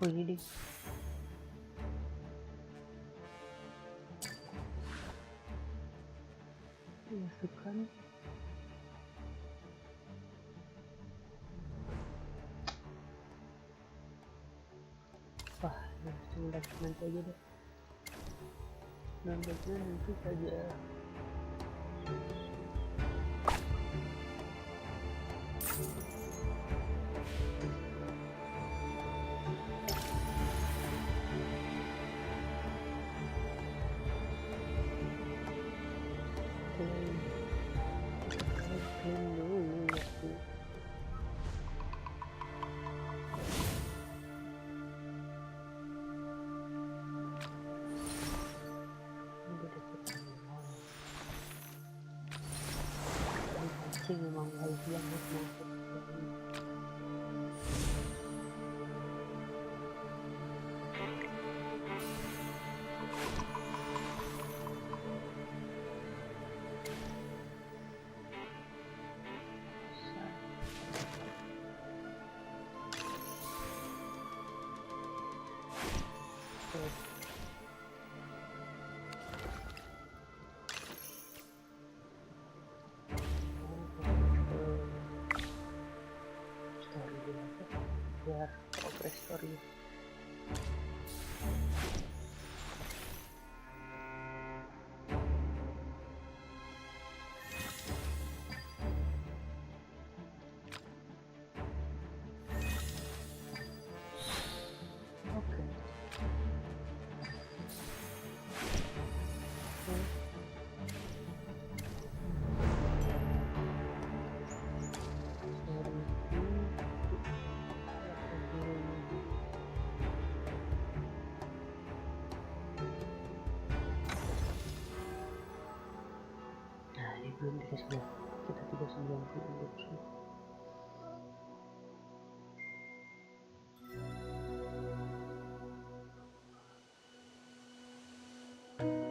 Oh, ini deh. Masukkan. Wah, nanti aja deh. Nanti saja. Memang harus banget masuk. Biar progress story. Oke. Belum dikasih kita 390.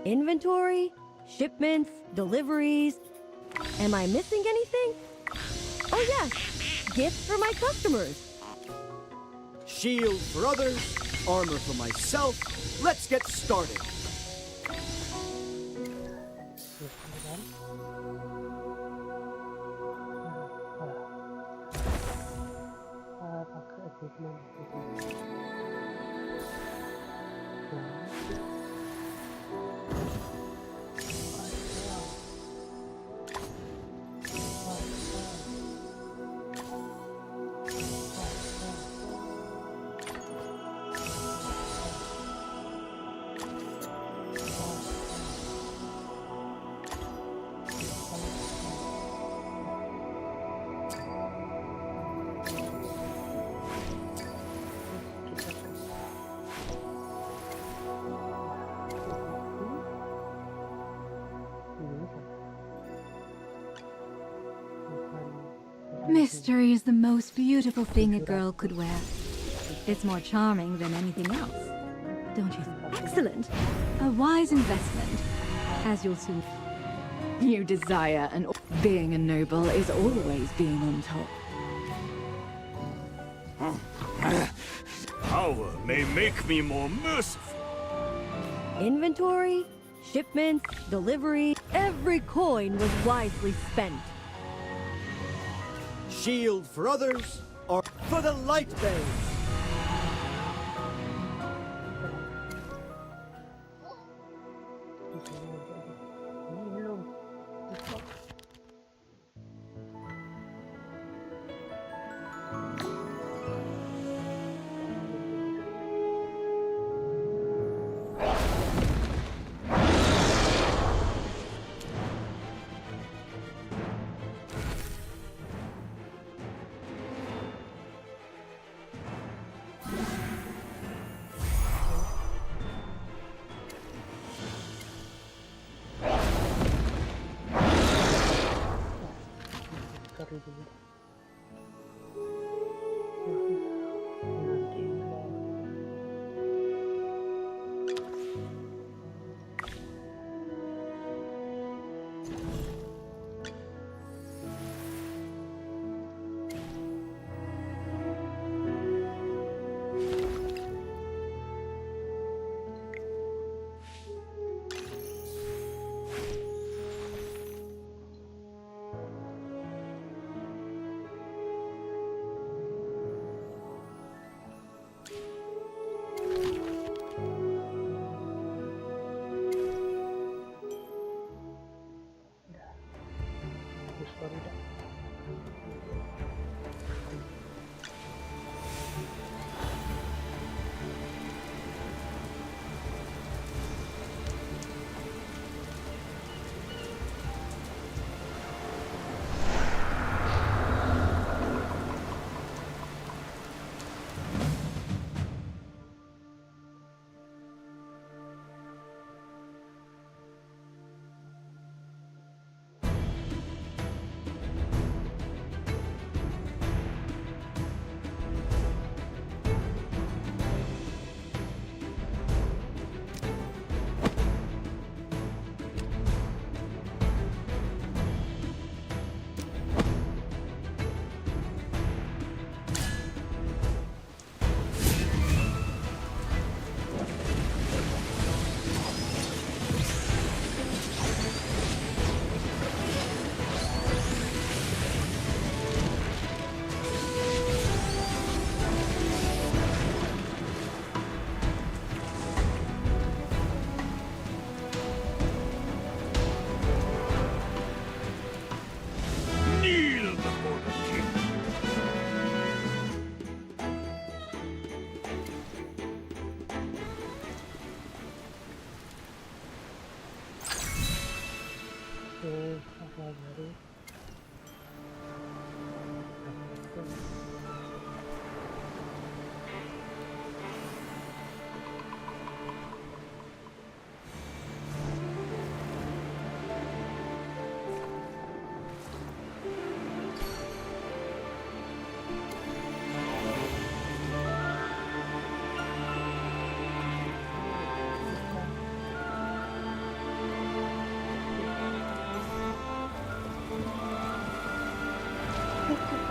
Inventory, shipments, deliveries. Am I missing anything? Oh yes, gifts for my customers. Shield for others, armor for myself. Let's get started. Mystery is the most beautiful thing a girl could wear. It's more charming than anything else. Don't you think? Excellent. A wise investment. As you'll soon... You desire and being a noble is always being on top. Power may make me more merciful. Inventory, shipments, delivery. Every coin was wisely spent. Shield for others, or for the light bearers. story dulu deh. Nanti lah. Story dah. Kneel before the king. Apa baru?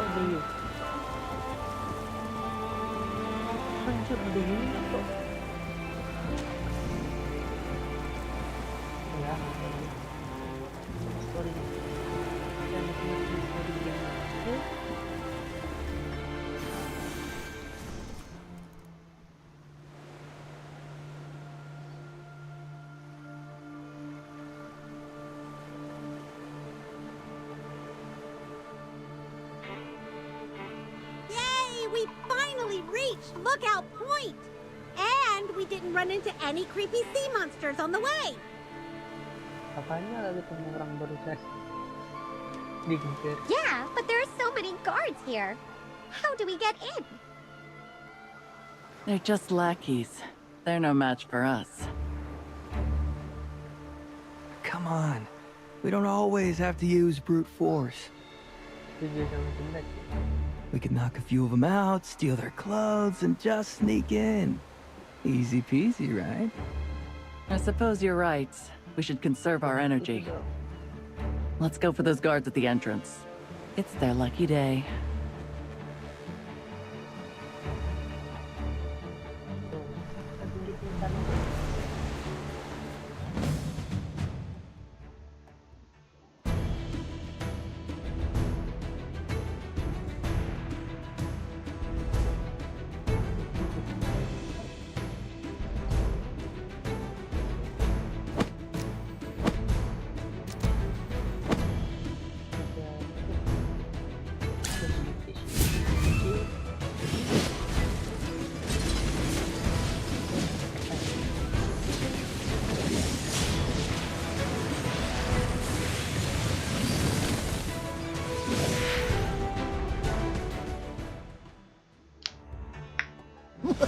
Dulu. Hancur dulu kok. Ya, story. Dan story yang We finally reached Lookout Point! And we didn't run into any creepy sea monsters on the way! Apanya lagi ketemu orang barusan digigir. Yeah, but there are so many guards here. How do we get in? They're just lackeys. They're no match for us. Come on. We don't always have to use brute force. Jujur sama Sindak. We could knock a few of them out, steal their clothes, and just sneak in. Easy peasy, right? I suppose you're right. We should conserve our energy. Let's go for those guards at the entrance. It's their lucky day.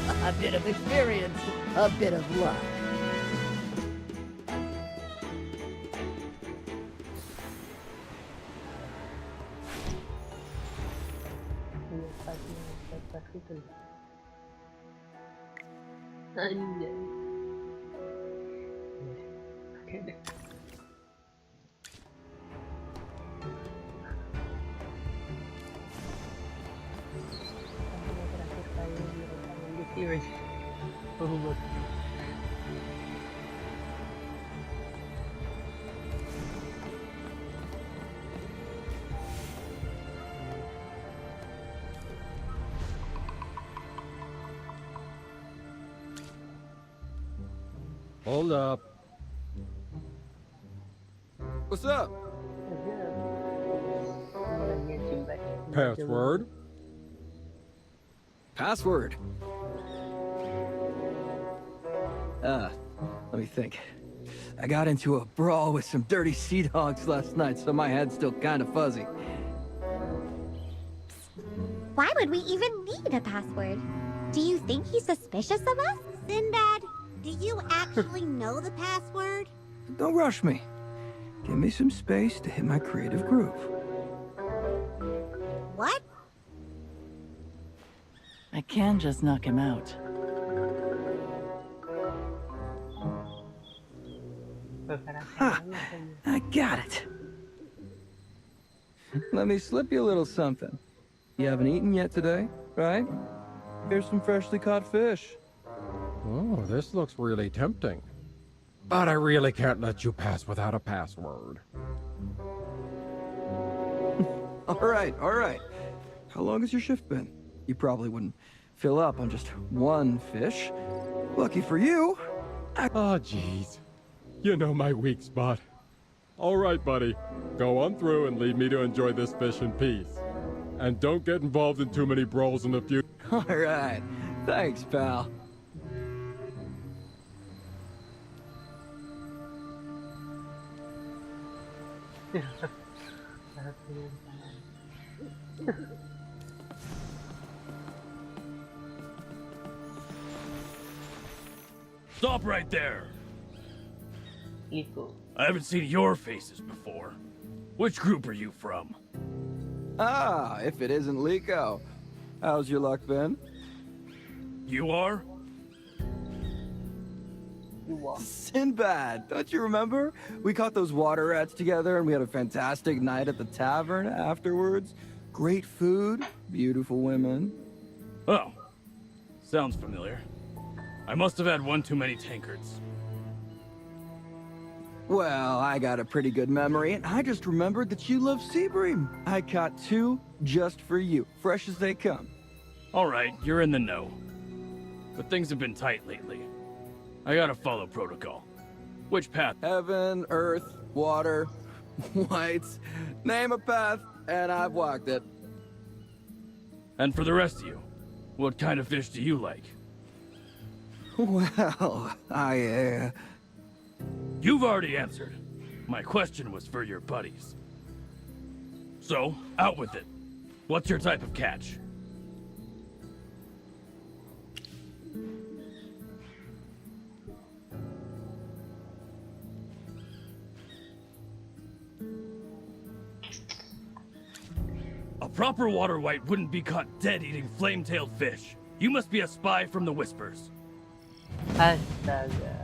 A bit of experience, a bit of luck. lewat situ. Anjay. Oke deh. Sampai terakhir kali di rekaman di series. Oh, Hold up. What's up? Password? Password. Let me think. I got into a brawl with some dirty sea dogs last night, so my head's still kind of fuzzy. Why would we even need a password? Do you think he's suspicious of us? Sinbad, do you actually know the password? Don't rush me. Give me some space to hit my creative groove. What? I can just knock him out. Ha! I got it. Let me slip you a little something. You haven't eaten yet today, right? Here's some freshly caught fish. Oh, this looks really tempting. But I really can't let you pass without a password. All right, all right. How long has your shift been? You probably wouldn't fill up on just one fish. Lucky for you. Ah, jeez. You know my weak spot. All right, buddy. Go on through and leave me to enjoy this fish in peace. And don't get involved in too many brawls in the future. All right. Thanks, pal. Stop right there! Liko. I haven't seen your faces before. Which group are you from? Ah, if it isn't Liko. How's your luck been? You are? Sinbad, don't you remember? We caught those water rats together and we had a fantastic night at the tavern afterwards. Great food, beautiful women. Oh. Sounds familiar. I must have had one too many tankards. Well, I got a pretty good memory, and I just remembered that you love sea bream. I caught 2 just for you, fresh as they come. Alright, you're in the know. But things have been tight lately. I gotta follow protocol. Which path? Heaven, earth, water, whites. Name a path, and I've walked it. And for the rest of you, what kind of fish do you like? Well, You've already answered. My question was for your buddies. So, out with it. What's your type of catch? A proper water white wouldn't be caught dead eating flame-tailed fish. You must be a spy from the Whispers. Astaga.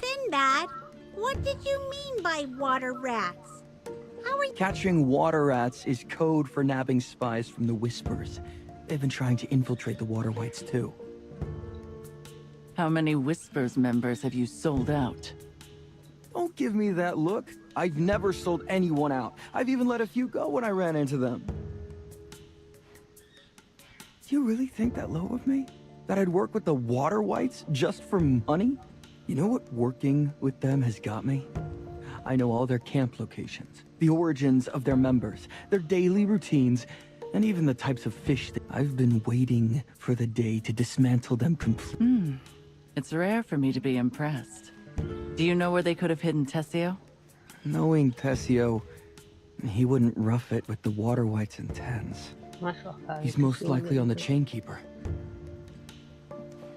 Sinbad, what did you mean by water rats? How are you? Catching water rats is code for nabbing spies from the Whispers. They've been trying to infiltrate the water whites too. How many Whispers members have you sold out? Don't give me that look. I've never sold anyone out. I've even let a few go when I ran into them. Do you really think that low of me? That I'd work with the water whites just for money? You know what working with them has got me? I know all their camp locations, the origins of their members, their daily routines, and even the types of fish that I've been waiting for the day to dismantle them completely. It's rare for me to be impressed. Do you know where they could have hidden Tessio? Knowing Tessio, he wouldn't rough it with the water whites and tens. Masuk akal. He's most likely on the Chainkeeper.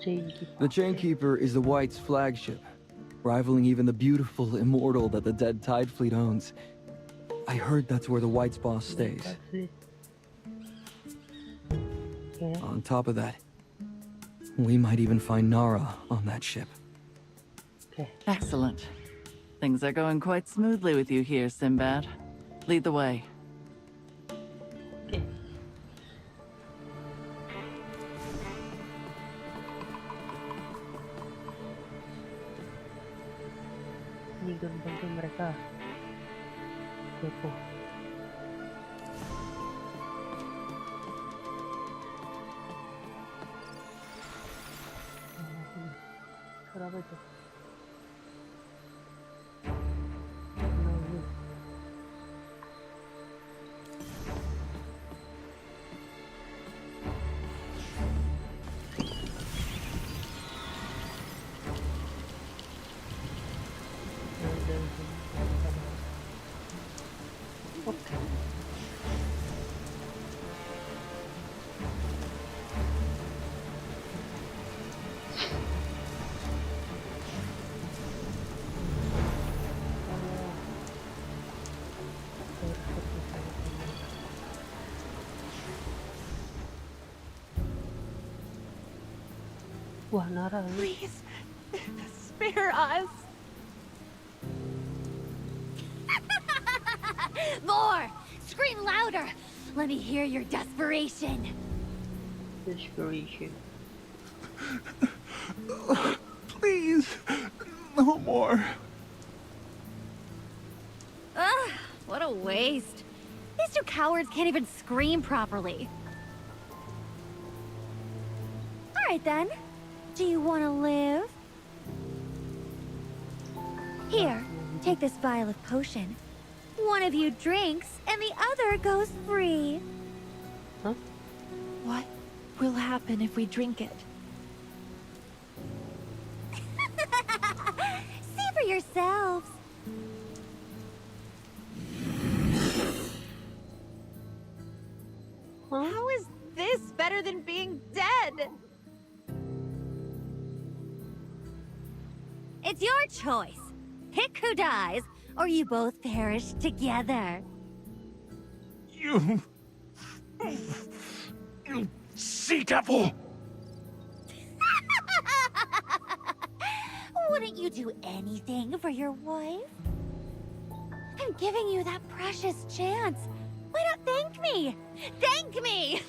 The Chainkeeper is the White's flagship, rivaling even the beautiful Immortal that the Dead Tide Fleet owns. I heard that's where the White's boss stays. On top of that, we might even find Nara on that ship. Excellent. Things are going quite smoothly with you here, Sinbad. Lead the way. Okay. Ini bantu mereka. Kepo. Suara apa itu? Wah, Nara. Please, spare us. More! Scream louder! Let me hear your desperation. Desperation. Please, no more. Ugh, what a waste. These two cowards can't even scream properly. Alright then. Do you want to live? Here, take this vial of potion. One of you drinks, and the other goes free. Huh? What will happen if we drink it? See for yourselves. How is this better than being dead? It's your choice. Pick who dies, or you both perish together. You sea devil! Wouldn't you do anything for your wife? I'm giving you that precious chance. Why not thank me? Thank me!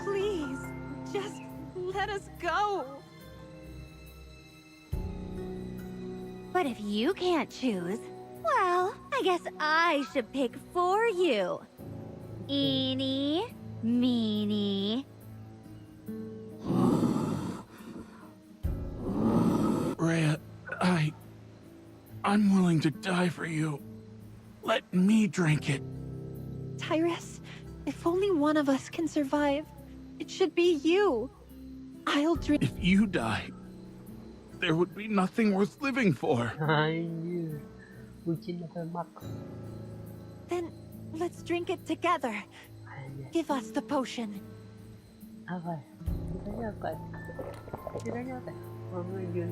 Please, just let us go. But if you can't choose, well, I guess I should pick for you. Eeny, meeny. Rhea, I'm willing to die for you. Let me drink it. Tyrus, if only one of us can survive, it should be you. I'll drink. If you die, there would be nothing worth living for. Anjir. Bucin level max. Then let's drink it together. Anjir. Give us the potion. Apa? Ceritanya apa? Ceritanya apa? Mama Julia.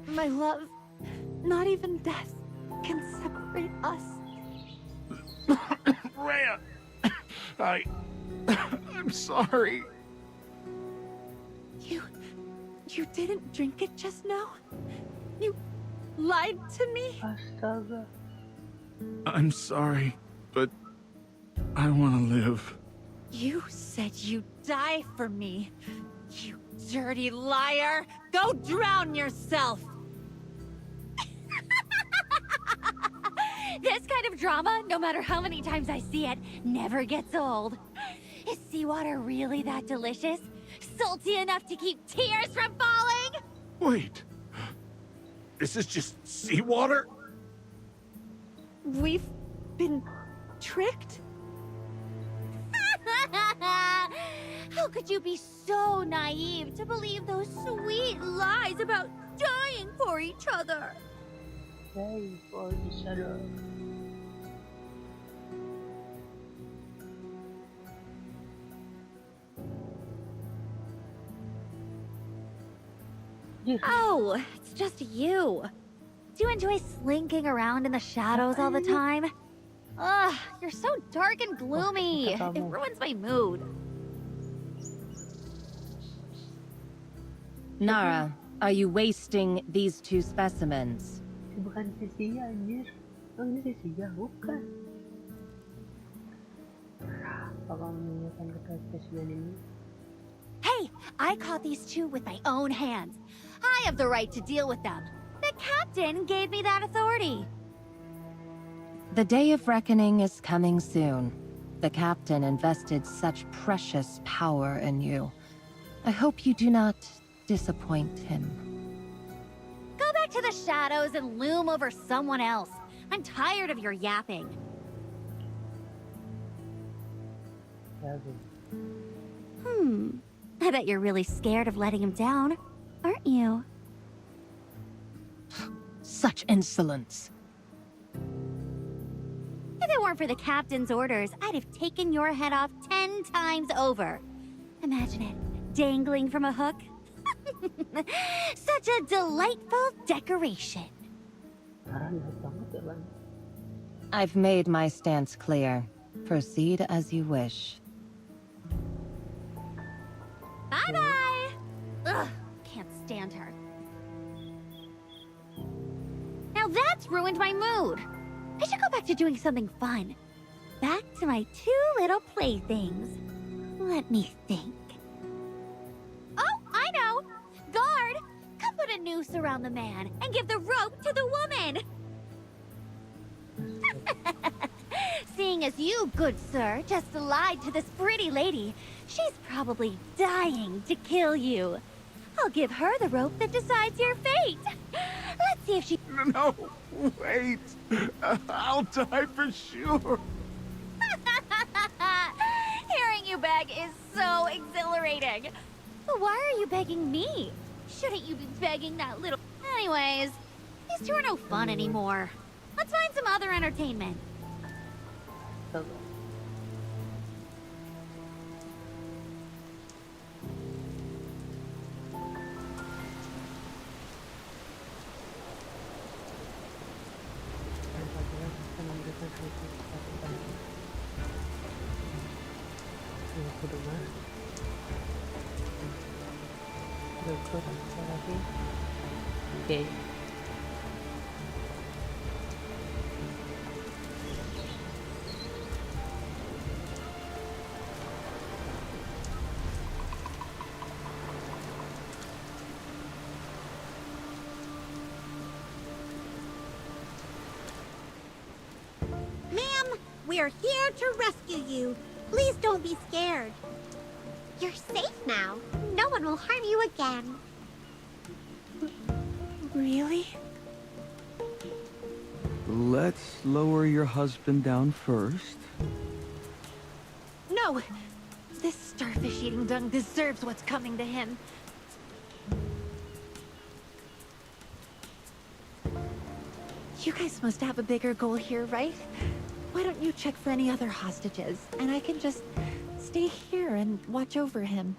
My love, not even death can separate us. Rhea, I'm sorry. You didn't drink it just now? You lied to me? Astaga. I'm sorry, but I want to live. You said you'd die for me. You dirty liar! Go drown yourself! This kind of drama, no matter how many times I see it, never gets old. Is seawater really that delicious? Salty enough to keep tears from falling? Wait. Is this just seawater? We've been tricked? How could you be so naive to believe those sweet lies about dying for each other? Hey, for each other. Oh, it's just you. Do you enjoy slinking around in the shadows all the time? Ugh, you're so dark and gloomy. It ruins my mood. Nara, are you wasting these two specimens? Bukan si Sia, anjir. Oh, ini si Sia, bukan. Apa mengingatkan kata spesimen ini? Hey, I caught these two with my own hands. I have the right to deal with them. The captain gave me that authority. The day of reckoning is coming soon. The captain invested such precious power in you. I hope you do not disappoint him. Go back to the shadows and loom over someone else. I'm tired of your yapping. I bet you're really scared of letting him down, aren't you? Such insolence. If it weren't for the captain's orders, I'd have taken your head off 10 times over. Imagine it, dangling from a hook. Such a delightful decoration. I've made my stance clear. Proceed as you wish. Bye-bye! Ugh, can't stand her. Now that's ruined my mood. I should go back to doing something fun. Back to my two little playthings. Let me think. Oh, I know! Guard, come put a noose around the man and give the rope to the woman! Seeing as you, good sir, just lied to this pretty lady, she's probably dying to kill you. I'll give her the rope that decides your fate. Let's see if she... No, wait. I'll die for sure. Hearing you beg is so exhilarating. But why are you begging me? Shouldn't you be begging that little... Anyways, these two are no fun anymore. Let's find some other entertainment. Okay. Ma'am, we're here to rescue you. Please don't be scared. You're safe now. No one will harm you again. Really? Let's lower your husband down first. No! This starfish-eating dung deserves what's coming to him. You guys must have a bigger goal here, right? Why don't you check for any other hostages, and I can just stay here and watch over him.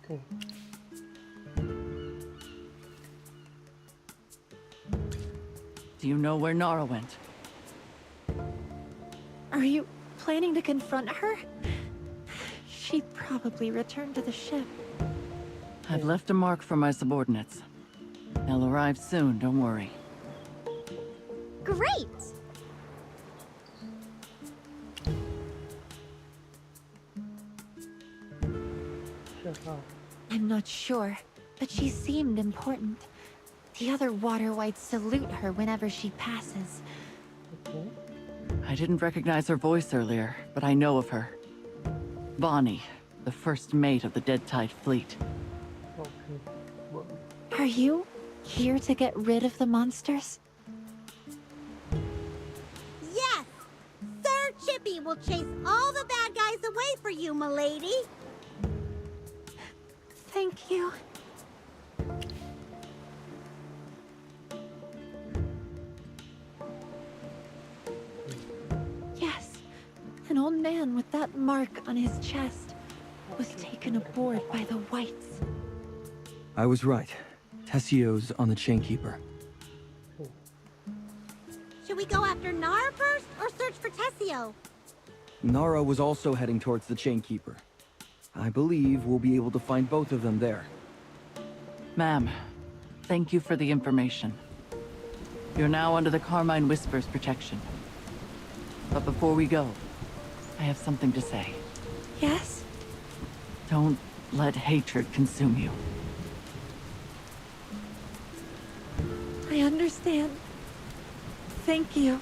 Okay. Do you know where Nara went? Are you planning to confront her? She probably returned to the ship. I've left a mark for my subordinates. They'll arrive soon, don't worry. Great! Sure. I'm not sure, but she seemed important. The other water wights salute her whenever she passes. Okay. I didn't recognize her voice earlier, but I know of her. Bonnie, the first mate of the Dead Tide fleet. Okay. Well, Are you here to get rid of the monsters? Yes! Sir Chippy will chase all the bad guys away for you, milady. Thank you. Yes, an old man with that mark on his chest was taken aboard by the whites. I was right. Tessio's on the Chainkeeper. Should we go after Nara first or search for Tessio? Nara was also heading towards the Chainkeeper. I believe we'll be able to find both of them there. Ma'am, thank you for the information. You're now under the Carmine Whisper's protection. But before we go, I have something to say. Yes? Don't let hatred consume you. I understand. Thank you.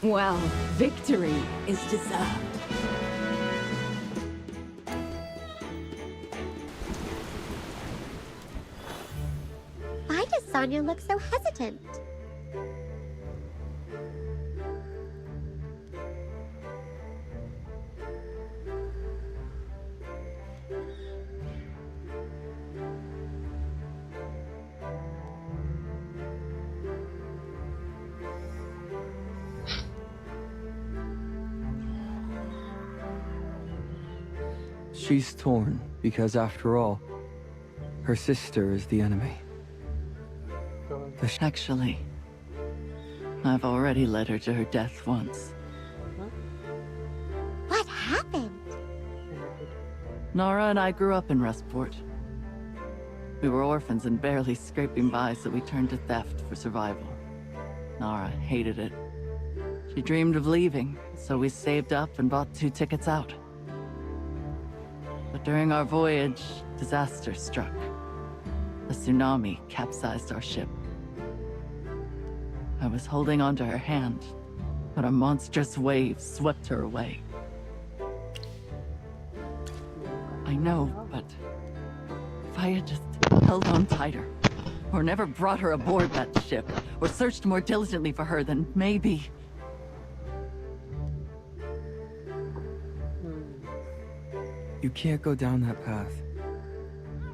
Well, victory is deserved. Why does Sonya look so hesitant? She's torn because, after all, her sister is the enemy. Actually, I've already led her to her death once. What happened? Nara and I grew up in Rustport. We were orphans and barely scraping by, so we turned to theft for survival. Nara hated it. She dreamed of leaving, so we saved up and bought 2 tickets out. But during our voyage, disaster struck. A tsunami capsized our ship. I was holding onto her hand, but a monstrous wave swept her away. I know, but if I had just held on tighter, or never brought her aboard that ship, or searched more diligently for her, then maybe... You can't go down that path.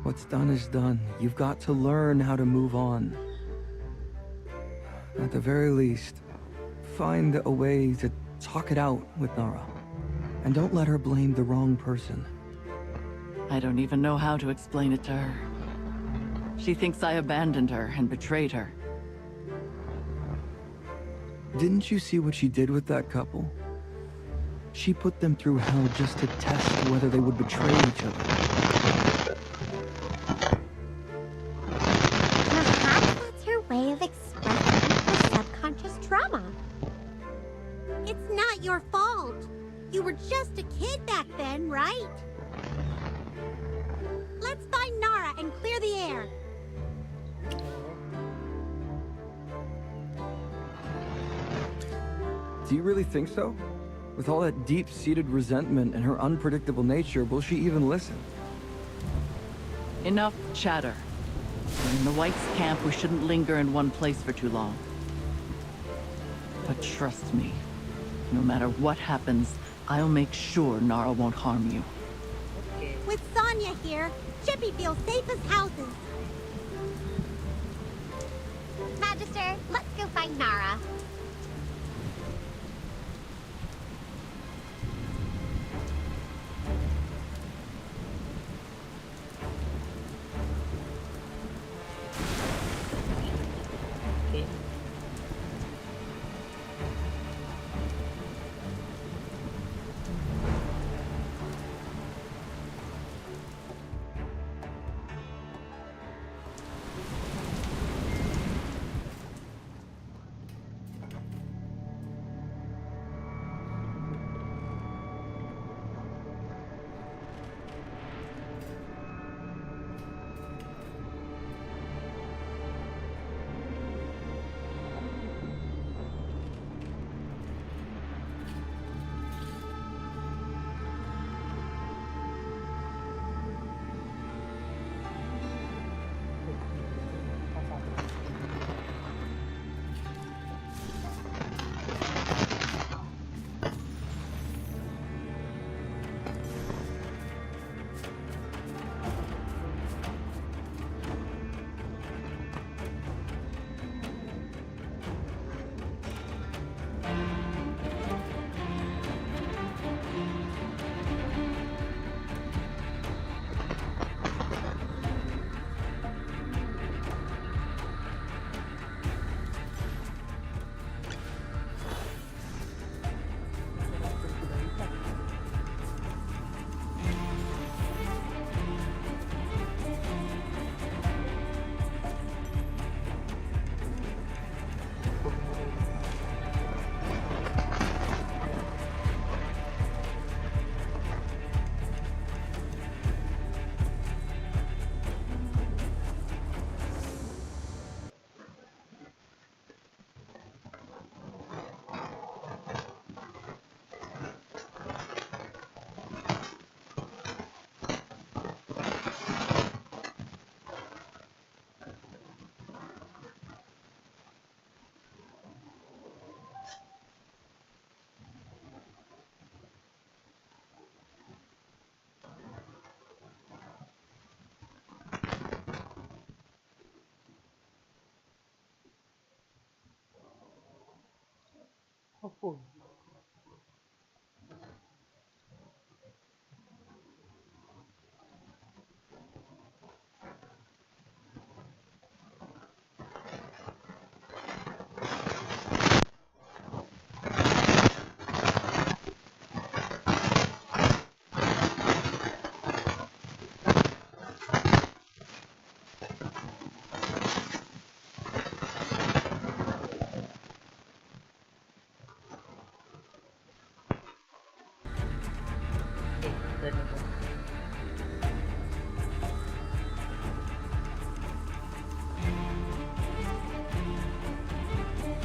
What's done is done. You've got to learn how to move on. At the very least, find a way to talk it out with Nara. And don't let her blame the wrong person. I don't even know how to explain it to her. She thinks I abandoned her and betrayed her. Didn't you see what she did with that couple? She put them through hell just to test whether they would betray each other. Perhaps that's her way of expressing her subconscious trauma. It's not your fault. You were just a kid back then, right? Let's find Nara and clear the air. Do you really think so? With all that deep-seated resentment and her unpredictable nature, will she even listen? Enough chatter. We're in the White's camp, we shouldn't linger in one place for too long. But trust me, no matter what happens, I'll make sure Nara won't harm you. Okay. With Sonya here, Chippy feels safe as houses. Magister, let's go find Nara. Okay. Hopeful.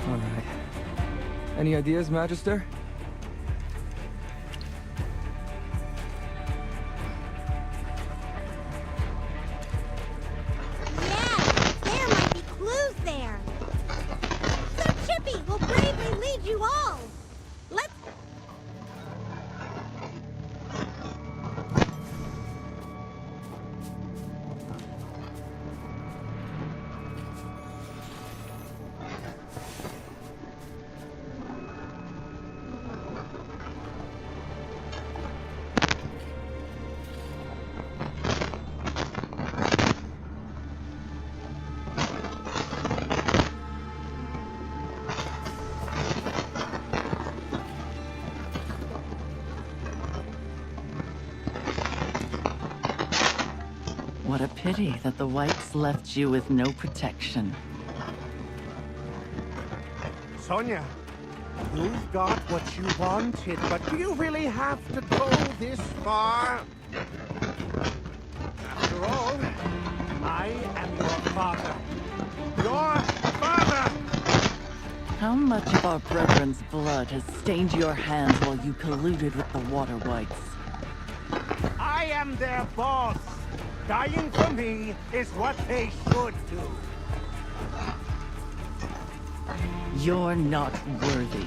All right. Any ideas, Magister? Yeah, there might be clues there. So Chippy will bravely lead you all. Let's... What a pity that the Whites left you with no protection. Sonya, You've got what you wanted, but do you really have to go this far? After all, I am your father. Your father! How much of our brethren's blood has stained your hands while you colluded with the Water Whites? I am their boss. Dying for me is what they should do. You're not worthy.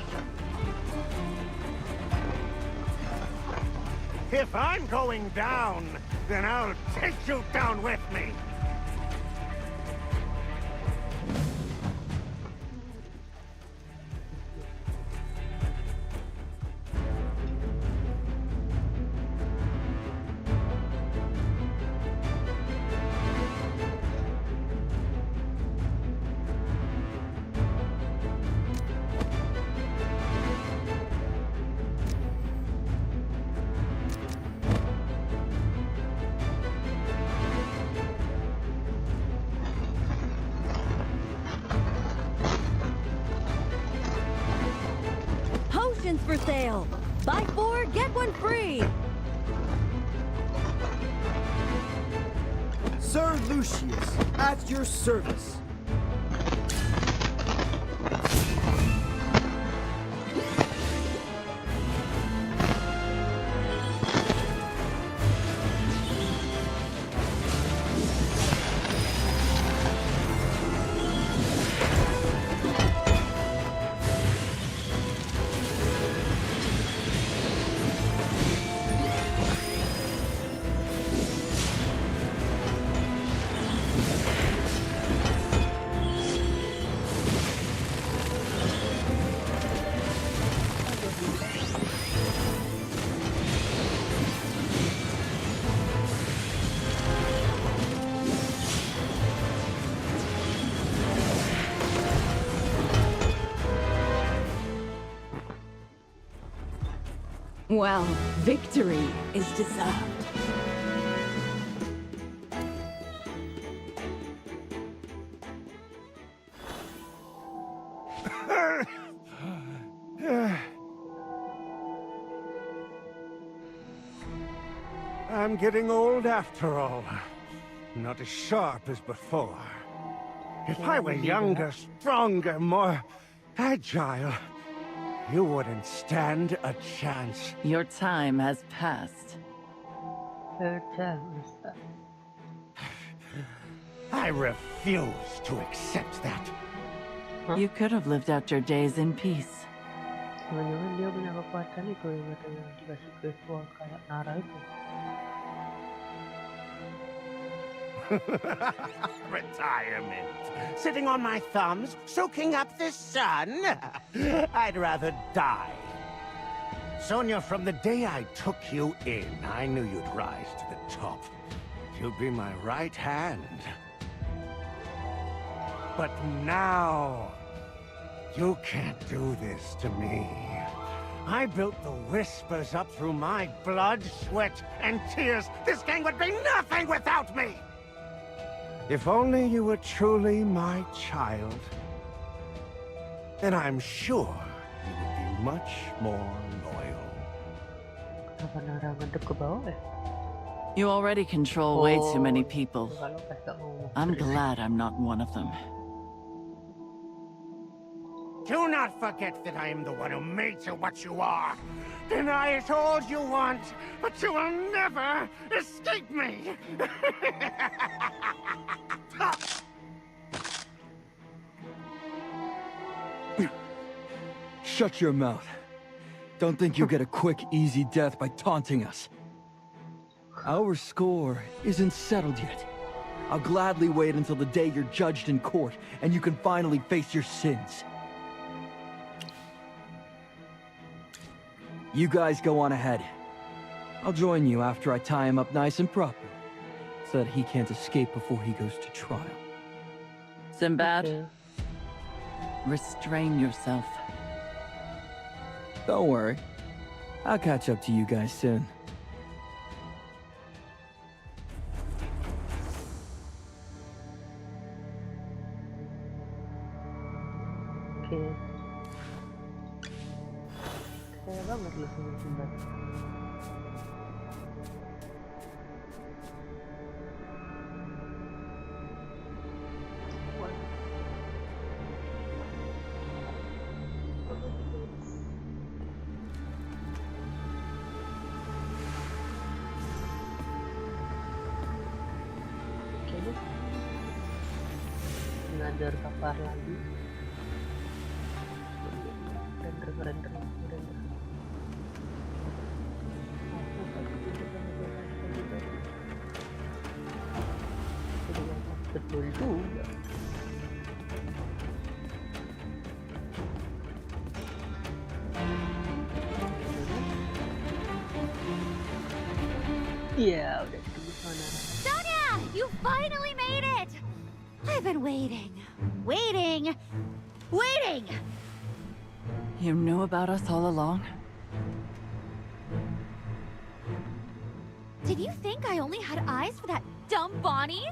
If I'm going down, then I'll take you down with me. Potions for sale! Buy 4, get 1 free! Sir Lucius, at your service. Well, victory is deserved. I'm getting old after all. Not as sharp as before. If I were younger, stronger, more agile, you wouldn't stand a chance. Your time has passed. Her chance. I refuse to accept that. You could have lived out your days in peace. Jangan-jangan dia punya kekuatan itu yang katanya dikasih virtual kayak Nara itu. Retirement. Sitting on my thumbs, soaking up the sun? I'd rather die. Sonia, from the day I took you in, I knew you'd rise to the top. You'd be my right hand. But now, you can't do this to me. I built the Whispers up through my blood, sweat, and tears. This gang would be nothing without me! If only you were truly my child, then I'm sure you would be much more loyal. Kenapa Nara ngedep ke bawah ya? You already control way too many people. Kalau pas gak ngomong. I'm glad I'm not one of them. Do not forget that I am the one who made you what you are. Deny it all you want, but you will never escape me! Shut your mouth. Don't think you'll get a quick, easy death by taunting us. Our score isn't settled yet. I'll gladly wait until the day you're judged in court and you can finally face your sins. You guys go on ahead. I'll join you after I tie him up nice and proper, so that he can't escape before he goes to trial. Sinbad, Okay. restrain yourself. Don't worry. I'll catch up to you guys soon. Okay. percaya banget loh sama Sinbad. Another kapar lagi. Render. Betul juga. Iya, udah di sana. Sonia, you finally made it! I've been waiting. You knew about us all along? Did you think I only had eyes for that dumb Bonnie?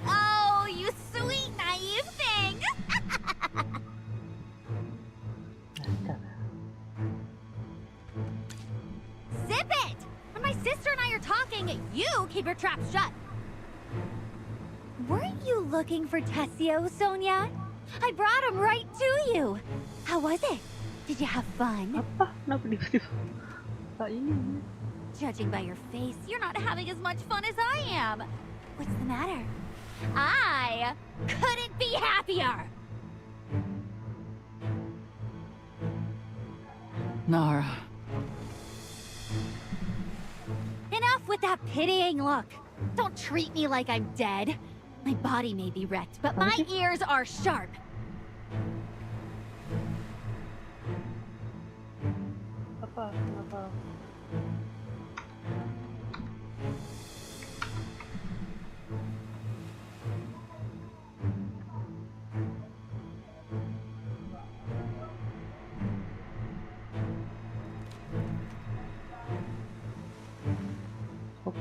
Oh, you sweet, naive thing! Zip it! When my sister and I are talking, you keep your trap shut. Weren't you looking for Tessio, Sonia? I brought him right to you. How was it? Did you have fun? Apa? Kenapa tiba-tiba? Pak ini. Judging by your face, you're not having as much fun as I am. What's the matter? I couldn't be happier. Nara. Enough with that pitying look. Don't treat me like I'm dead. My body may be wrecked, but my ears are sharp. Kenapa?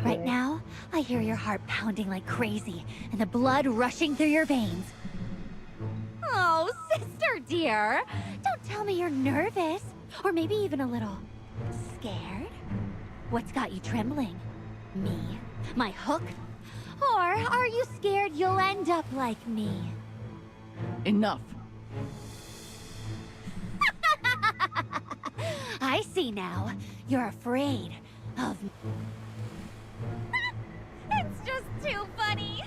Right now, I hear your heart pounding like crazy and the blood rushing through your veins. Oh, sister dear, don't tell me you're nervous, or maybe even a little scared. What's got you trembling? Me? My hook? Or are you scared you'll end up like me? Enough. I see now. You're afraid of me. It's just too funny.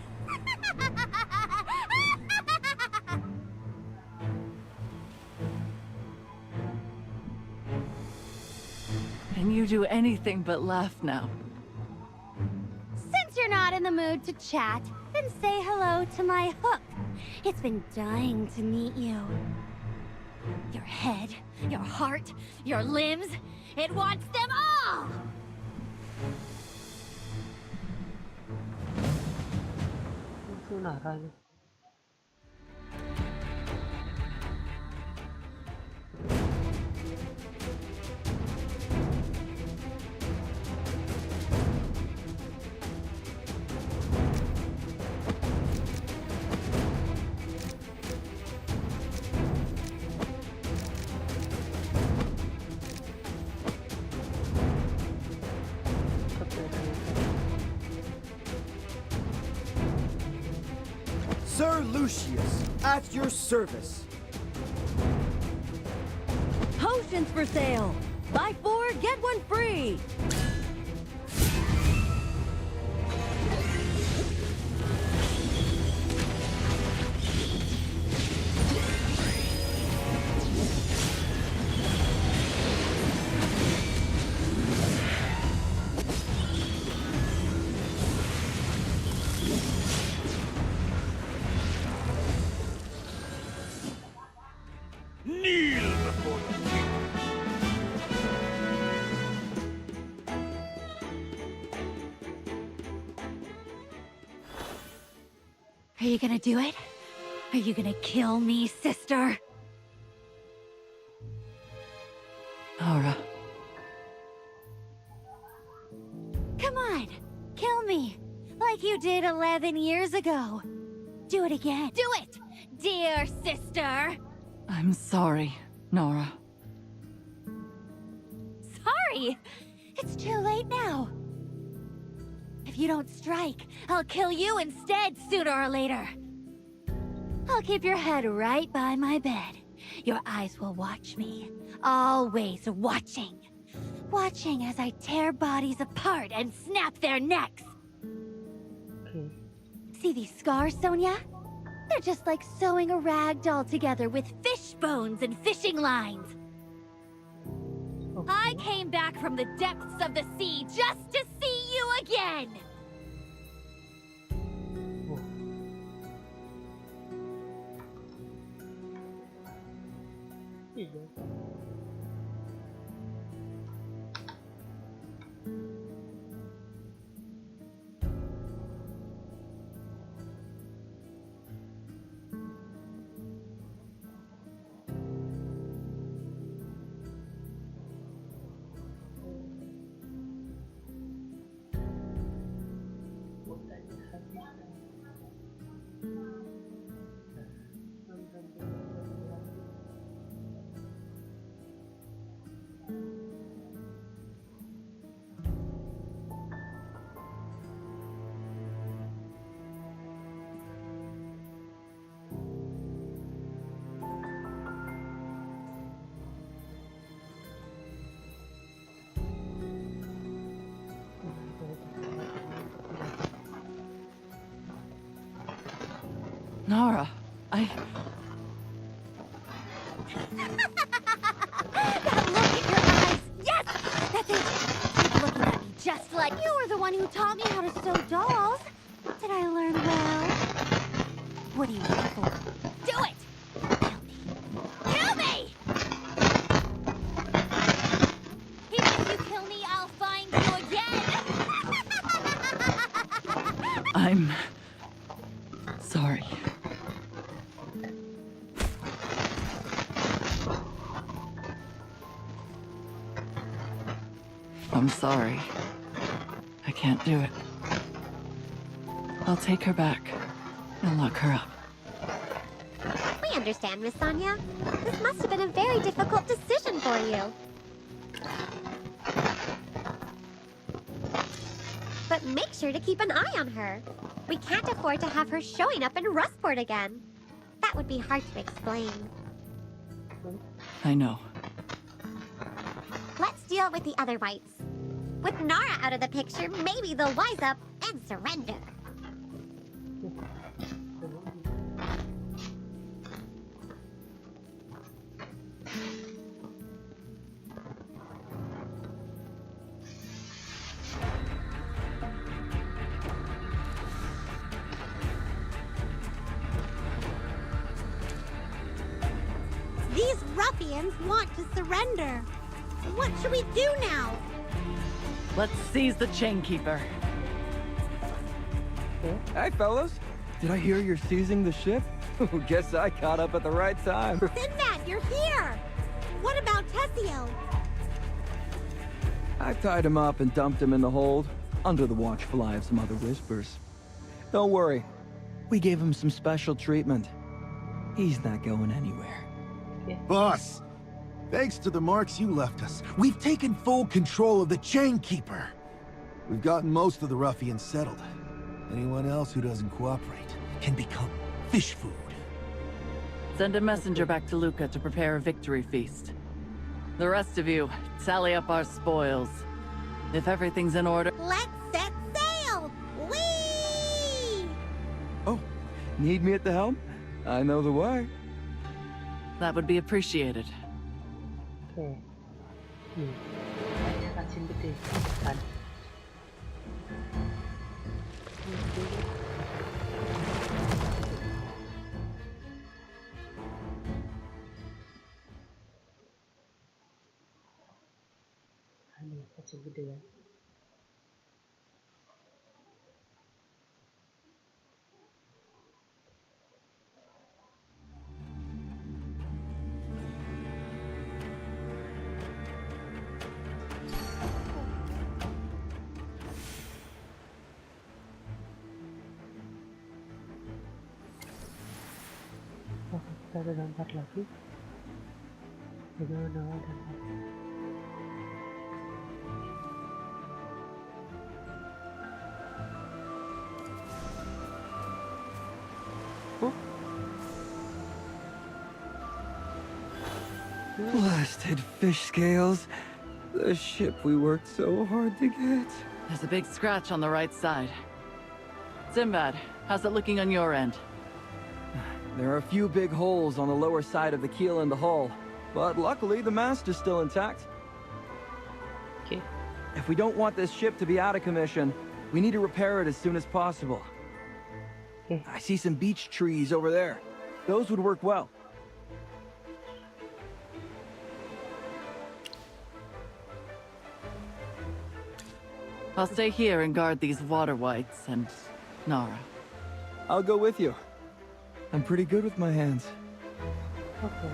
Can you do anything but laugh now? Since you're not in the mood to chat, then say hello to my hook. It's been dying to meet you. Your head, your heart, your limbs, it wants them all! Nara. Sir Lucius, at your service. Potions for sale. Buy 4, get 1 free. Are you gonna do it? Are you gonna kill me, sister? Nara. Come on, kill me, like you did 11 years ago. Do it again. Do it, dear sister. I'm sorry, Nara. hurry! It's too late now. If you don't strike, I'll kill you instead sooner or later. I'll keep your head right by my bed. Your eyes will watch me. Always watching. Watching as I tear bodies apart and snap their necks. Okay. See these scars, Sonia? They're just like sewing a rag doll together with fish bones and fishing lines. Okay. I came back from the depths of the sea just to see you again! Oh. Iya. Nara, That look in your eyes! Yes! That's it! Keep looking at me just like you were the one who taught me how to sew dolls. Did I learn well? What are you waiting for? Do it! Kill me! Even if you kill me, I'll find you again! I'm sorry. I'm sorry. I can't do it. I'll take her back and lock her up. We understand, Miss Sonia. This must have been a very difficult decision for you. But make sure to keep an eye on her. We can't afford to have her showing up in Rustport again. That would be hard to explain. I know. Let's deal with the other whites. With Nara out of the picture, maybe they'll wise up and surrender. These ruffians want to surrender. What should we do now? Let's seize the Chainkeeper. Hey, fellas. Did I hear you're seizing the ship? Guess I caught up at the right time. Sinbad, you're here! What about Tessio? I tied him up and dumped him in the hold, under the watchful eye of some other whispers. Don't worry. We gave him some special treatment. He's not going anywhere. Boss, thanks to the marks you left us, we've taken full control of the Chainkeeper. We've gotten most of the ruffians settled. Anyone else who doesn't cooperate can become fish food. Send a messenger back to Luca to prepare a victory feast. The rest of you, tally up our spoils. If everything's in order... Let's set sail! Whee! Oh, need me at the helm? I know the way. That would be appreciated. Oke. Kayaknya cutscene gede kan. Ini cutscene gede kan. Kita ada gambar lagi bagaimana dan Blasted fish scales. The ship we worked so hard to get. There's a big scratch on the right side. Sinbad, how's it looking on your end? There are a few big holes on the lower side of the keel and the hull, but luckily the mast is still intact. Okay. If we don't want this ship to be out of commission, we need to repair it as soon as possible. Okay. I see some beech trees over there. Those would work well. I'll stay here and guard these water whites and Nara. I'll go with you. I'm pretty good with my hands. Okay.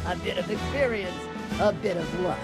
A bit of experience, a bit of luck.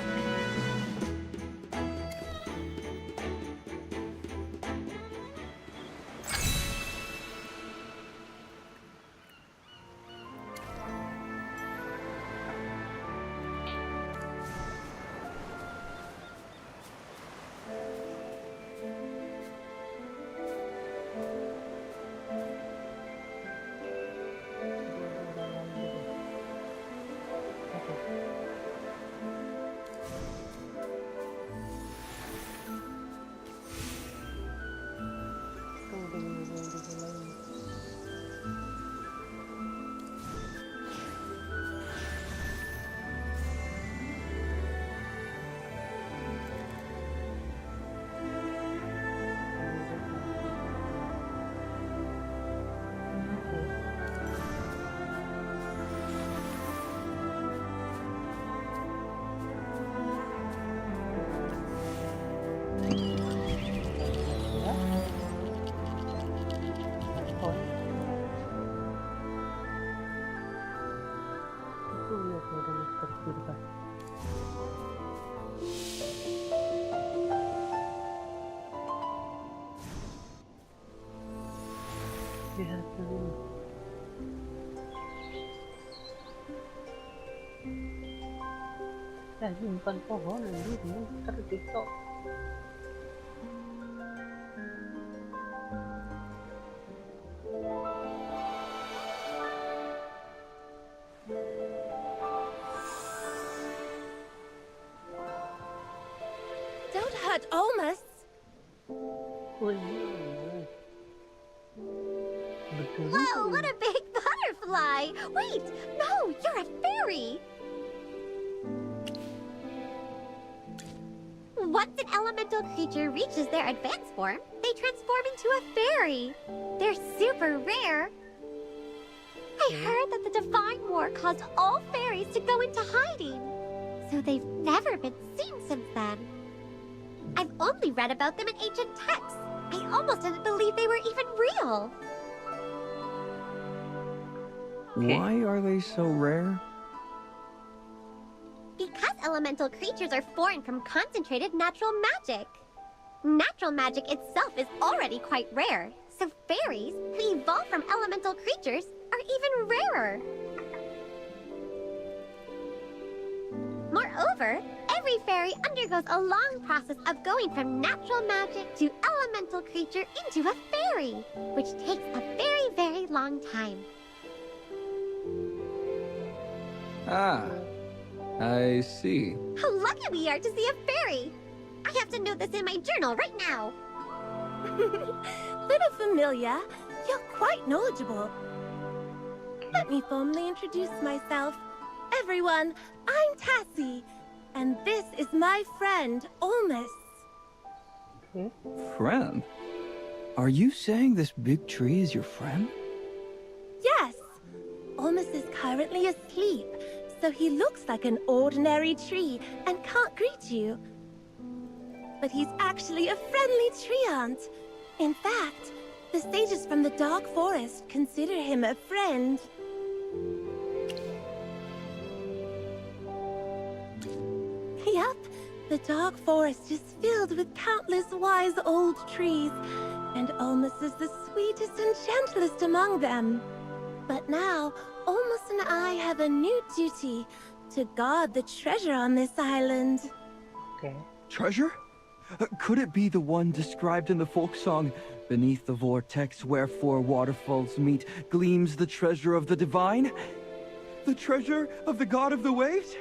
Lihat dulu. Saya simpan pohon ini tertitok. Don't hurt Olmus. Oh iya. Betul. Whoa, what a big butterfly! Wait, no, you're a fairy! Once an elemental creature reaches their advanced form, they transform into a fairy. They're super rare. I heard that the Divine War caused all fairies to go into hiding. So they've never been seen since then. I've only read about them in ancient texts. I almost didn't believe they were even real. Why are they so rare? Because elemental creatures are foreign from concentrated natural magic. Natural magic itself is already quite rare, so fairies, who evolve from elemental creatures, are even rarer. Moreover, every fairy undergoes a long process of going from natural magic to elemental creature into a fairy, which takes a very, very long time. Ah, I see. How lucky we are to see a fairy! I have to note this in my journal right now. Little Familia, you're quite knowledgeable. Let me formally introduce myself. Everyone, I'm Tassie, and this is my friend, Olmus. Friend? Are you saying this big tree is your friend? Yes, Olmus is currently asleep, so he looks like an ordinary tree and can't greet you. But he's actually a friendly tree aunt. In fact, the sages from the Dark Forest consider him a friend. Yup, the Dark Forest is filled with countless wise old trees, and Olmus is the sweetest and gentlest among them. But now, Olmus and I have a new duty, to guard the treasure on this island. Okay. Treasure? Could it be the one described in the folk song, "Beneath the vortex where four waterfalls meet, gleams the treasure of the divine"? The treasure of the god of the waves?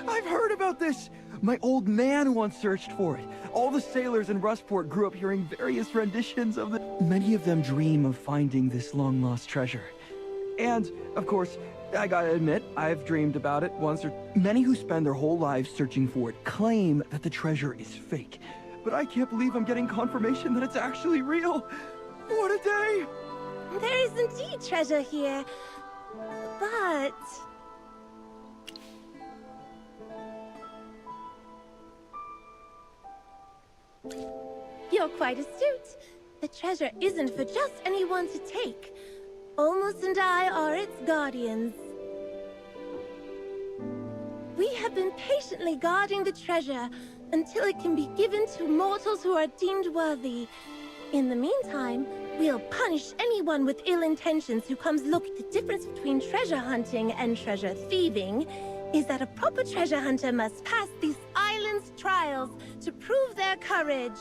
I've heard about this! My old man once searched for it. All the sailors in Rustport grew up hearing various renditions of the... Many of them dream of finding this long-lost treasure. And, of course, I gotta admit, I've dreamed about it once or... Many who spend their whole lives searching for it claim that the treasure is fake. But I can't believe I'm getting confirmation that it's actually real. What a day! There is indeed treasure here, but... You're quite astute. The treasure isn't for just anyone to take. Olmus and I are its guardians. We have been patiently guarding the treasure until it can be given to mortals who are deemed worthy. In the meantime, we'll punish anyone with ill intentions who comes looking. The difference between treasure hunting and treasure thieving is that a proper treasure hunter must pass these island's trials to prove their courage.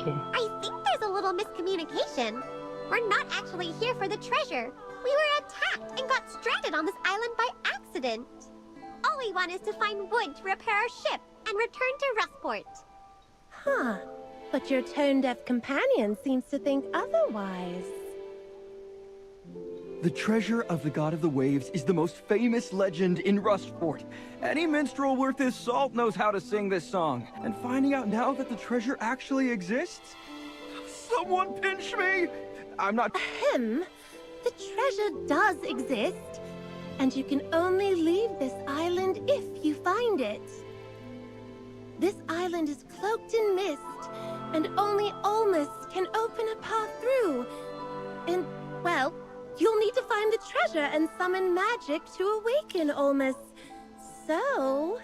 I think there's a little miscommunication. We're not actually here for the treasure. We were attacked and got stranded on this island by accident. All we want is to find wood to repair our ship and return to Rustport. Huh. But your tone-deaf companion seems to think otherwise. The treasure of the god of the waves is the most famous legend in Rustport. Any minstrel worth his salt knows how to sing this song. And finding out now that the treasure actually exists? Someone pinch me! I'm not... Ahem. The treasure does exist. And you can only leave this island if you find it. This island is cloaked in mist, and only Olmus can open a path through. And, well, you'll need to find the treasure and summon magic to awaken Olmus. So...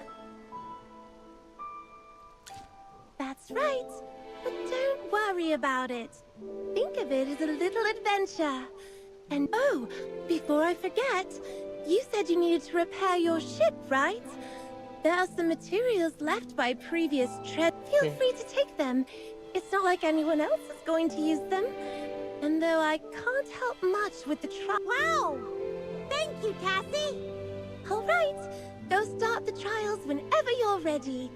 That's right. But don't worry about it. Think of it as a little adventure. And oh, before I forget, you said you needed to repair your ship, right? There are some materials left by previous tread. Feel free to take them. It's not like anyone else is going to use them. And though I can't help much with the Wow! Thank you, Tassie! All right, go start the trials whenever you're ready.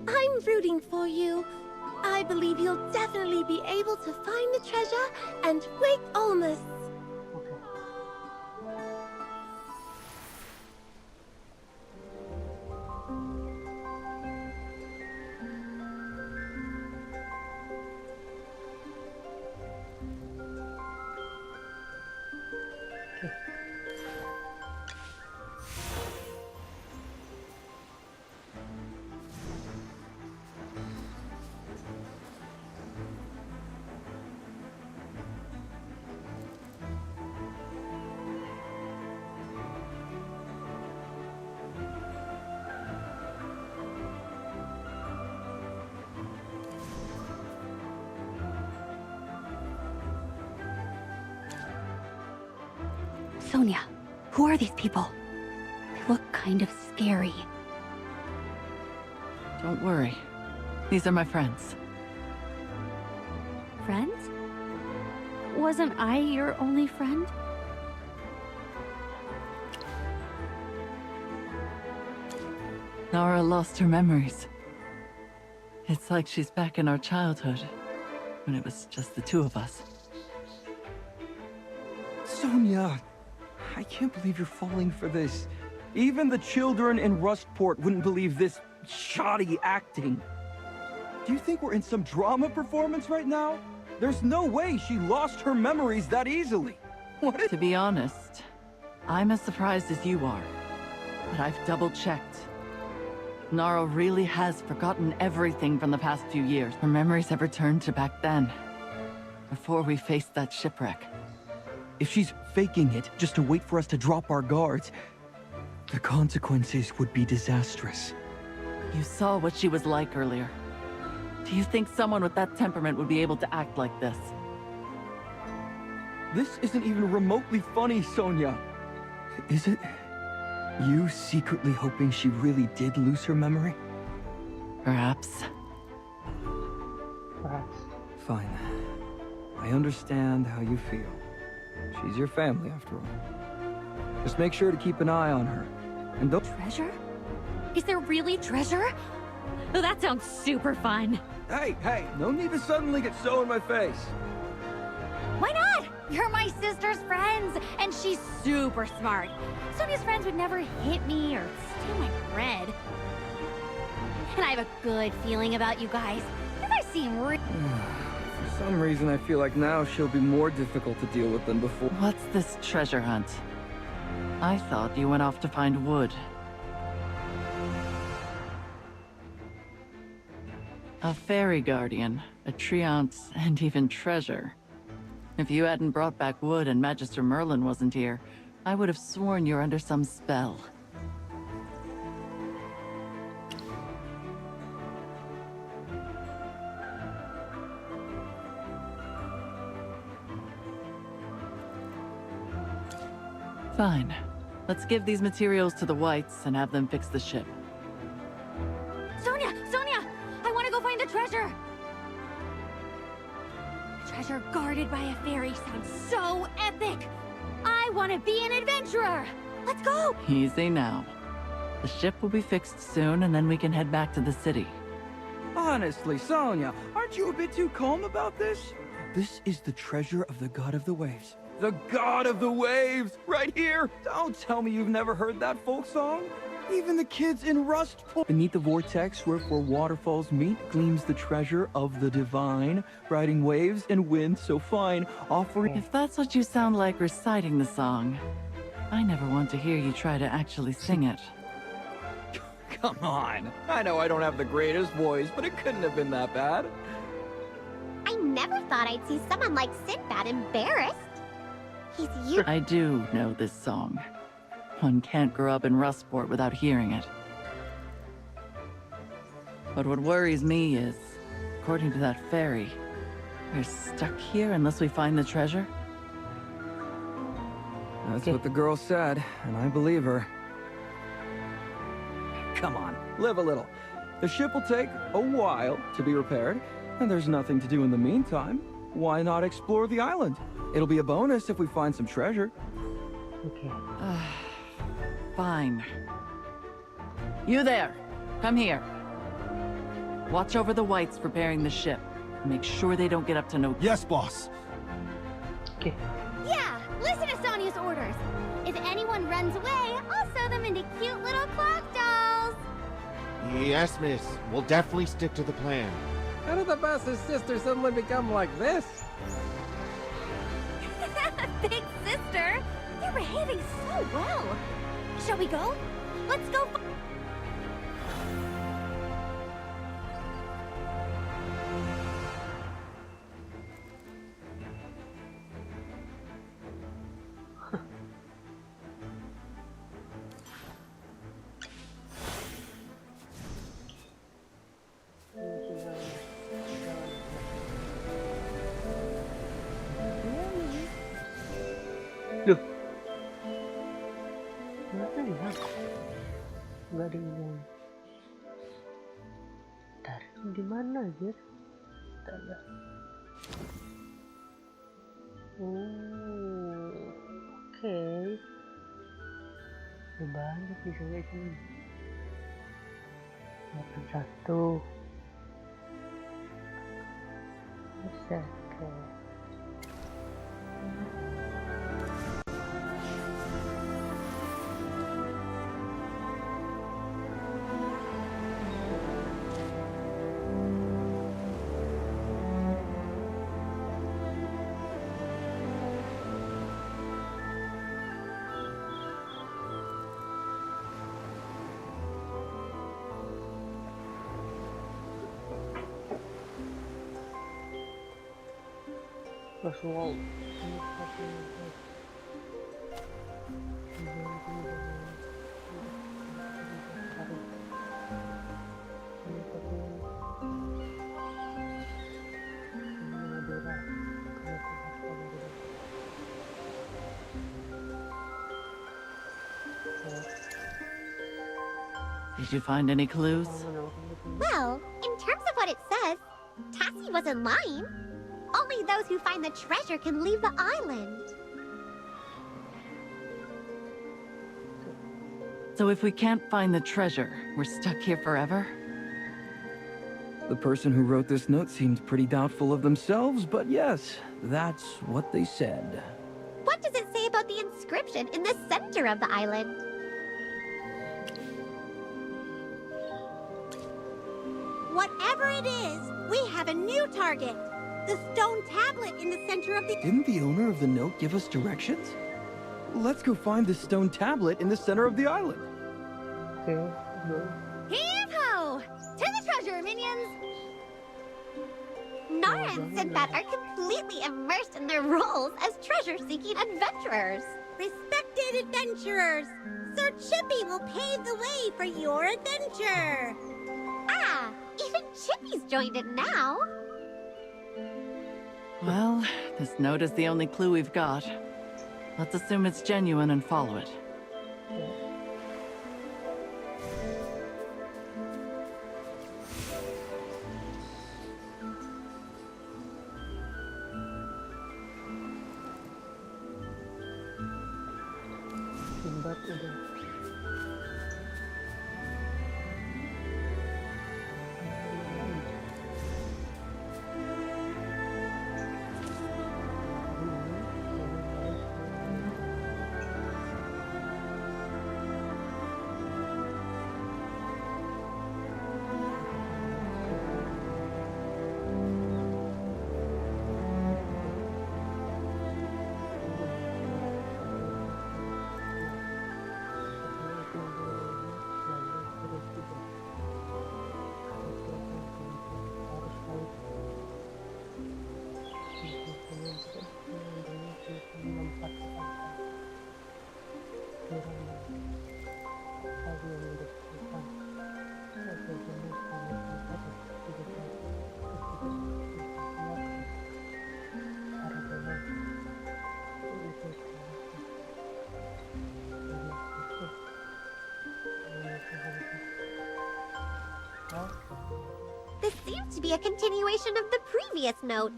I'm rooting for you. I believe you'll definitely be able to find the treasure and wake Olmus. Sonia, who are these people? They look kind of scary. Don't worry. These are my friends. Friends? Wasn't I your only friend? Nara lost her memories. It's like she's back in our childhood, when it was just the two of us. Sonia, I can't believe you're falling for this. Even the children in Rustport wouldn't believe this shoddy acting. Do you think we're in some drama performance right now? There's no way she lost her memories that easily. What? To be honest, I'm as surprised as you are. But I've double-checked. Nara really has forgotten everything from the past few years. Her memories have returned to back then, before we faced that shipwreck. If she's faking it just to wait for us to drop our guards, the consequences would be disastrous. You saw what she was like earlier. Do you think someone with that temperament would be able to act like this? This isn't even remotely funny, Sonia. Is it? You secretly hoping she really did lose her memory? Perhaps. Perhaps. Fine. I understand how you feel. She's your family, after all. Just make sure to keep an eye on her. And don't... Treasure? Is there really treasure? Oh, that sounds super fun. Hey, no need to suddenly get so in my face. Why not? You're my sister's friends, and she's super smart. Sonia's friends would never hit me or steal my bread. And I have a good feeling about you guys. You guys seem For some reason, I feel like now she'll be more difficult to deal with than before. What's this treasure hunt? I thought you went off to find wood. A fairy guardian, a treant, and even treasure. If you hadn't brought back wood and Magister Merlin wasn't here, I would have sworn you're under some spell. Fine. Let's give these materials to the Whites and have them fix the ship. Sonia! I want to go find the treasure! A treasure guarded by a fairy sounds so epic! I want to be an adventurer! Let's go! Easy now. The ship will be fixed soon, and then we can head back to the city. Honestly, Sonia, aren't you a bit too calm about this? This is the treasure of the God of the Waves. The God of the Waves! Right here! Don't tell me you've never heard that folk song? Even the kids in Rustport. Beneath the vortex where four waterfalls meet gleams the treasure of the divine, riding waves and wind so fine, offering... If that's what you sound like reciting the song, I never want to hear you try to actually sing it. Come on. I know I don't have the greatest voice, but it couldn't have been that bad. I never thought I'd see someone like Sinbad embarrassed. He's you. I do know this song. One can't grow up in Rustport without hearing it. But what worries me is, according to that fairy, we're stuck here unless we find the treasure? That's what the girl said, and I believe her. Come on, live a little. The ship will take a while to be repaired, and there's nothing to do in the meantime. Why not explore the island? It'll be a bonus if we find some treasure. Okay. Fine. You there! Come here. Watch over the Whites repairing the ship. Make sure they don't get up to no... Yes, boss. Okay. Yeah, listen to Sonia's orders. If anyone runs away, I'll sew them into cute little clock dolls. Yes, miss. We'll definitely stick to the plan. How did the boss's sister suddenly become like this? Big sister, you're behaving so well. Shall we go? Let's go. Loh. Mana ya? Nggak ada yang. Bentar, di mana aja? Bentar ya. Oh, oke. Banyak bisa kayak gini. 81. Buset, Casual. Did you find any clues? Well, in terms of what it says, Tassie wasn't lying. Only those who find the treasure can leave the island. So if we can't find the treasure, we're stuck here forever? The person who wrote this note seemed pretty doubtful of themselves, but yes, that's what they said. What does it say about the inscription in the center of the island? Whatever it is, we have a new target. The stone tablet in the center of the... Didn't the owner of the note give us directions? Let's go find the stone tablet in the center of the island. Heave-ho! To the treasure, minions! Nara and Sinbad are completely immersed in their roles as treasure-seeking adventurers. Respected adventurers, Sir Chippy will pave the way for your adventure. Ah, even Chippy's joined in now. Well, this note is the only clue we've got. Let's assume it's genuine and follow it. This seems to be a continuation of the previous note.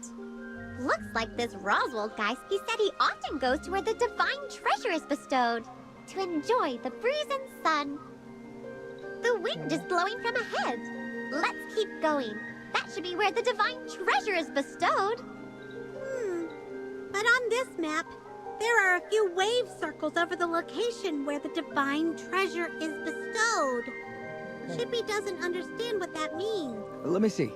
Looks like this Roswell guy, he said he often goes to where the divine treasure is bestowed, to enjoy the breeze and sun. The wind is blowing from ahead. Let's keep going. That should be where the divine treasure is bestowed. But on this map, there are a few wave circles over the location where the divine treasure is bestowed. Chippy doesn't understand what that means. Let me see.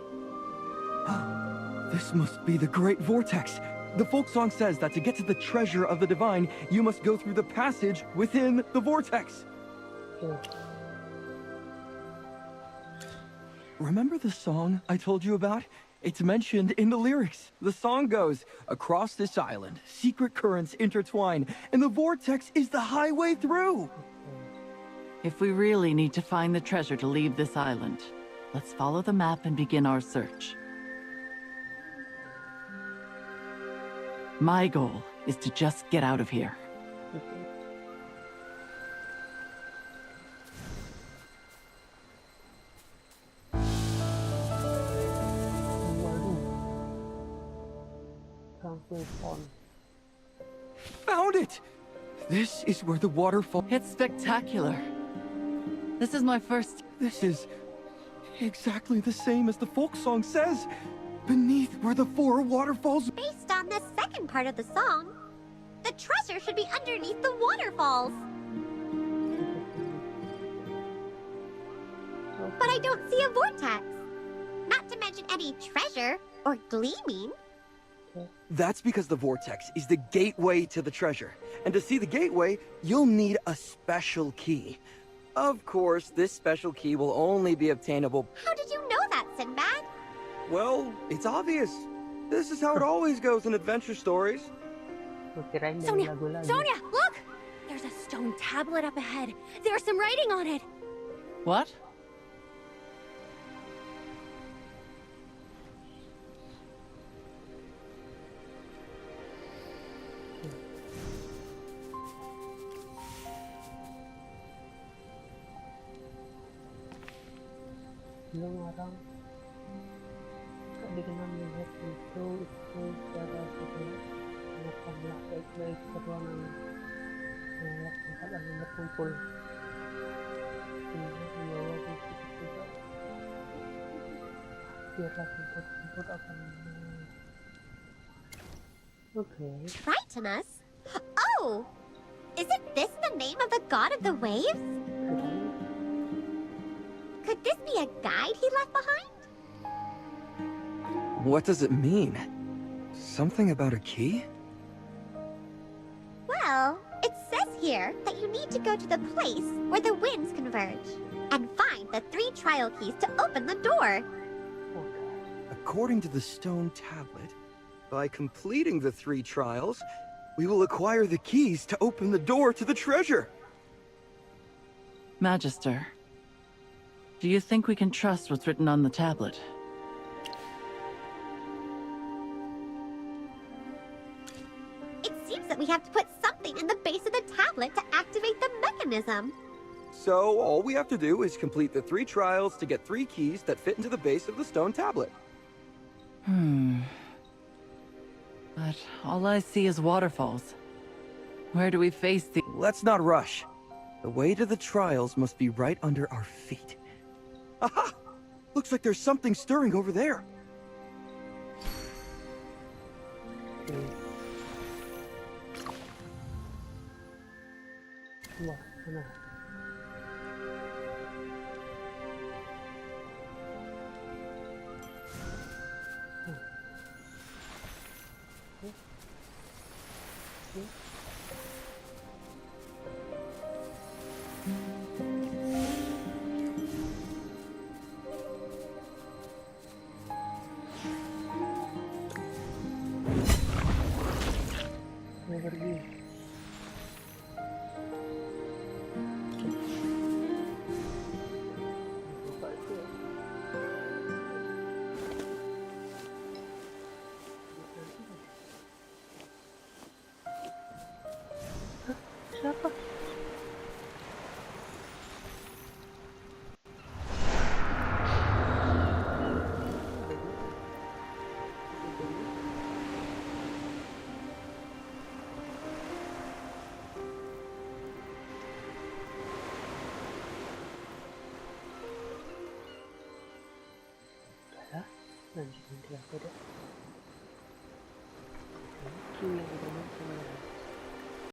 This must be the Great Vortex. The folk song says that to get to the treasure of the divine, you must go through the passage within the vortex. Remember the song I told you about? It's mentioned in the lyrics. The song goes, across this island, secret currents intertwine, and the vortex is the highway through. If we really need to find the treasure to leave this island, let's follow the map and begin our search. My goal is to just get out of here. Found it! This is where the waterfall... It's spectacular. This is my first... This is exactly the same as the folk song says. Beneath where the 4 waterfalls... Based on the second part of the song, the treasure should be underneath the waterfalls. But I don't see a vortex. Not to mention any treasure or gleaming. That's because the vortex is the gateway to the treasure. And to see the gateway, you'll need a special key. Of course, this special key will only be obtainable... How did you know that, Sinbad? Well, it's obvious. This is how it always goes in adventure stories. Sonia! Sonia, look! There's a stone tablet up ahead. There's some writing on it. What? Belum orang tak dikenal melihat itu secara sebenar makamlah baik-baik ruangan menolak tempat lalu berkumpul sehingga membawa bukti juga biarlah tempat akan Frighten us? Oh! Isn't this the name of the god of the waves? Could this be a guide he left behind? What does it mean? Something about a key? Well, it says here that you need to go to the place where the winds converge and find the 3 trial keys to open the door. According to the stone tablet, by completing the 3 trials, we will acquire the keys to open the door to the treasure. Magister, do you think we can trust what's written on the tablet? It seems that we have to put something in the base of the tablet to activate the mechanism. So all we have to do is complete the 3 trials to get 3 keys that fit into the base of the stone tablet. But all I see is waterfalls. Where do we face the— Let's not rush. The way to the trials must be right under our feet. Aha! Looks like there's something stirring over there. Siapa? Lanjutin dia apa dah? Thank you.